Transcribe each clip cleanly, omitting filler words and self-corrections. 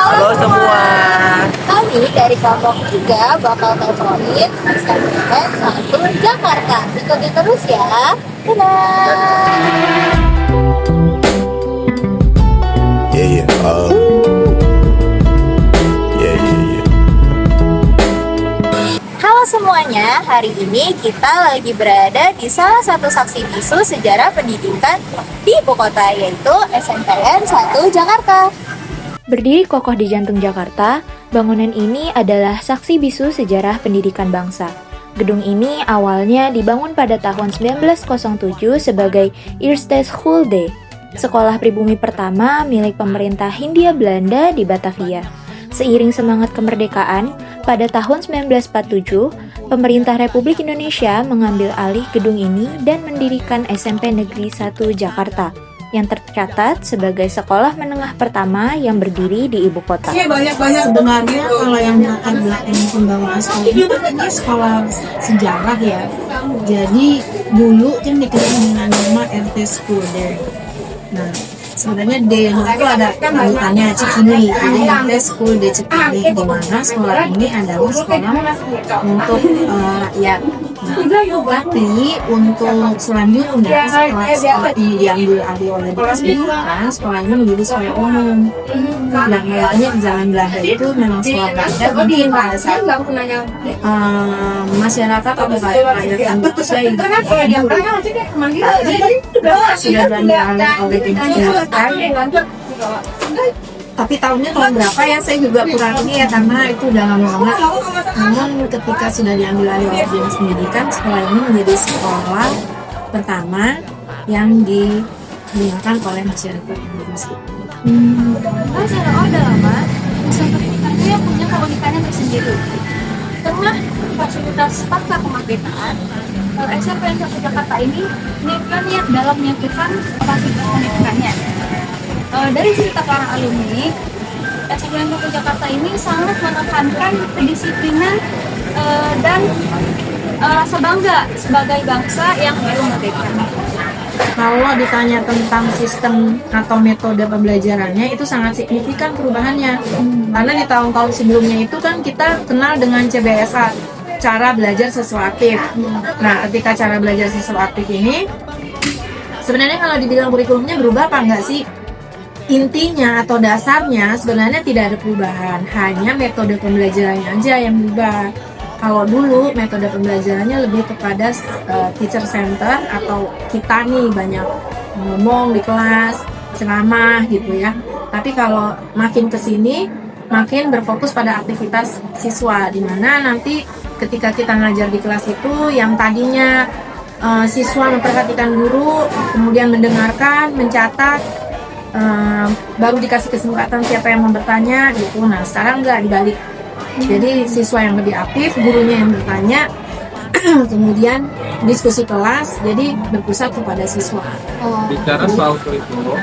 Halo semua. Kami dari kelompok 3 bakal telepon SNPTN 1 Jakarta. Ikuti terus ya. Dadah. Yeah, yeah. Yeah, yeah, yeah. Halo semuanya, hari ini kita lagi berada di salah satu saksi bisu sejarah pendidikan di ibu kota, yaitu SNPTN 1 Jakarta. Berdiri kokoh di jantung Jakarta, bangunan ini adalah saksi bisu sejarah pendidikan bangsa. Gedung ini awalnya dibangun pada tahun 1907 sebagai Eerste Schoolde, sekolah pribumi pertama milik pemerintah Hindia Belanda di Batavia. Seiring semangat kemerdekaan, pada tahun 1947, pemerintah Republik Indonesia mengambil alih gedung ini dan mendirikan SMP Negeri 1 Jakarta, yang tercatat sebagai sekolah menengah pertama yang berdiri di ibu kota. Sebenarnya kalau yang melatar belakang pembangunan sekolah ini sekolah sejarah ya. Jadi dulu kan dikenal dengan nama RT School there. Nah, sebenarnya D itu ada lanjutannya Cikini, jadi RT School de Cikini, di mana sekolah ini adalah sekolah untuk rakyat. Nah, tapi untuk selanjutnya setelah diambil alih oleh Dinas Pendidikan, sekolah ini menjadi sekolah umum. Yang awalnya di Jalan Belanda itu memang sekolah Belanda, mungkin pada saat masyarakat atau rakyat Indonesia sudah diambil alih oleh Dinas Pendidikan. Tapi tahunnya tahun berapa ya saya juga kurang ini ya, karena itu udah lama banget. Namun ketika sudah diambil alih oleh Dinas Pendidikan, sekolah ini menjadi sekolah pertama yang digunakan oleh masyarakat Indonesia. Secara udah lama, usaha pendidikan itu yang punya keunikannya tersendiri. Tengah fasilitas pasca kemerdekaan, SNPTN 1 Jakarta ini niat dalam menyatukan fasilitas pendidikannya. Dari cerita para alumni, SNPTN 1 Jakarta ini sangat menekankan kedisiplinan dan rasa bangga sebagai bangsa yang baru merdeka. Kalau ditanya tentang sistem atau metode pembelajarannya, itu sangat signifikan perubahannya. Karena di tahun-tahun sebelumnya itu kan kita kenal dengan CBSA, cara belajar siswa aktif. Nah, ketika cara belajar siswa aktif ini, sebenarnya kalau dibilang kurikulumnya berubah apa enggak sih? Intinya atau dasarnya sebenarnya tidak ada perubahan, hanya metode pembelajarannya aja yang berubah. Kalau dulu metode pembelajarannya lebih kepada teacher center, atau kita nih banyak ngomong di kelas, ceramah gitu ya. Tapi kalau makin kesini, makin berfokus pada aktivitas siswa, di mana nanti ketika kita ngajar di kelas itu yang tadinya siswa memperhatikan guru, kemudian mendengarkan, mencatat, baru dikasih kesempatan siapa yang mau bertanya gitu. Nah sekarang nggak, dibalik. Jadi siswa yang lebih aktif, gurunya yang bertanya, kemudian diskusi kelas, jadi berpusat kepada siswa. Bicara soal kurikulum,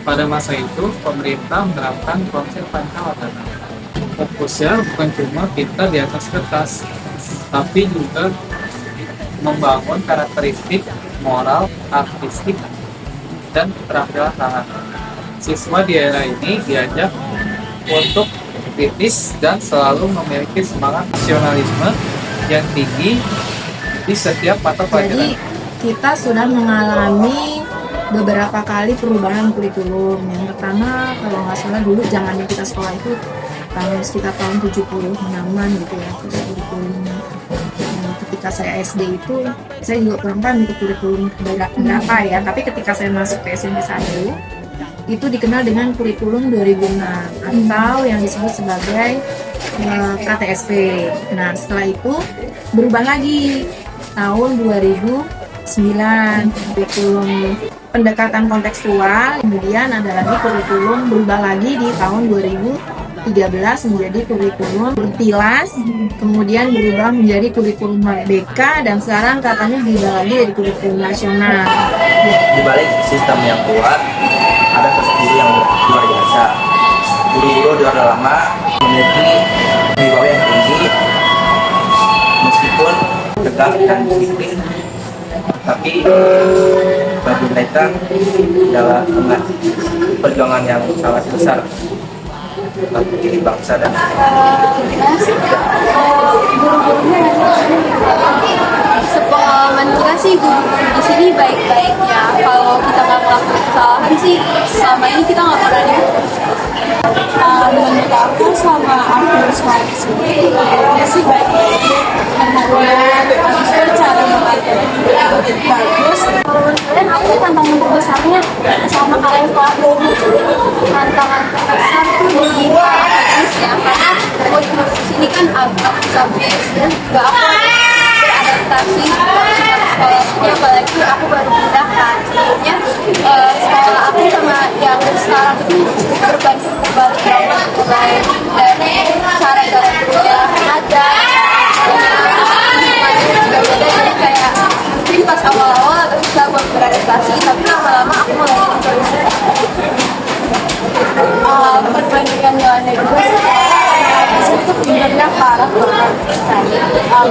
pada masa itu pemerintah menerapkan konsep Pancawatana. Fokusnya bukan cuma pintar di atas kertas, tapi juga membangun karakteristik moral, artistik, dan keterampilan tangan. Siswa di era ini diajak untuk kritis dan selalu memiliki semangat nasionalisme yang tinggi di setiap mata pelajaran. Jadi kita sudah mengalami beberapa kali perubahan kurikulum. Yang pertama, kalau nggak salah dulu zamannya kita sekolah itu sekitar tahun 76-an gitu ya, terus kurikulum. Ketika saya SD itu, saya juga kurang paham itu kurikulum berapa ya, tapi ketika saya masuk ke SMP 1, itu dikenal dengan kurikulum 2006 atau yang disebut sebagai KTSP. Nah setelah itu berubah lagi tahun 2009, kurikulum pendekatan kontekstual, kemudian ada lagi kurikulum berubah lagi di tahun 2013 menjadi kurikulum bertilas, kemudian berubah menjadi kurikulum merdeka, dan sekarang katanya berubah lagi jadi kurikulum nasional. Di balik sistem yang kuat, ada sosok guru yang luar biasa. Guru-guru di Orde Lama memiliki wibawa yang tinggi, meskipun tegak dan disiplin, tapi bagi mereka adalah perjuangan yang sangat besar. diri bangsa dan Guru-gurunya sepengalaman kita sih guru-guru di sini baik-baik ya. Kalau kita nggak ngelakuin kesalahan sih selama ini kita nggak pernah dihukum. Menurut aku sama aku sekolah di sini gurunya sih baik-baik. Kemudian cara mengajar juga bagus. Dan aku tantangan terbesarnya sama kalian kelas dulu. Tantangan terbesar tuh di akademis ya, karena mau di sini kan agak habis dan juga aku beradaptasi dengan sekolah sini, apalagi aku baru pindah kan. Sebelumnya sekolah aku sama yang sekarang itu berbanding terbalik banget, mulai dari cara-cara gurunya ada juga beda, jadi kayak mungkin pas awal-awal agak susah buat beradaptasi, tapi lama-lama aku mulai enjoy sih. Perbandingan dengan juga sih itu pinternya parah banget.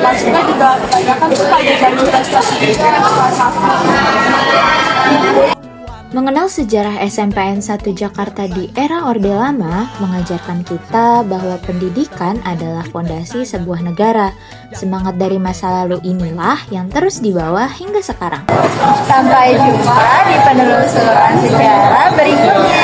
Maksudnya juga kebanyakan tuh pada jadi prestasi juga kelas 1. Mengenal sejarah SMPN 1 Jakarta di era Orde Lama mengajarkan kita bahwa pendidikan adalah fondasi sebuah negara. Semangat dari masa lalu inilah yang terus dibawa hingga sekarang. Sampai jumpa di penelusuran sejarah berikutnya.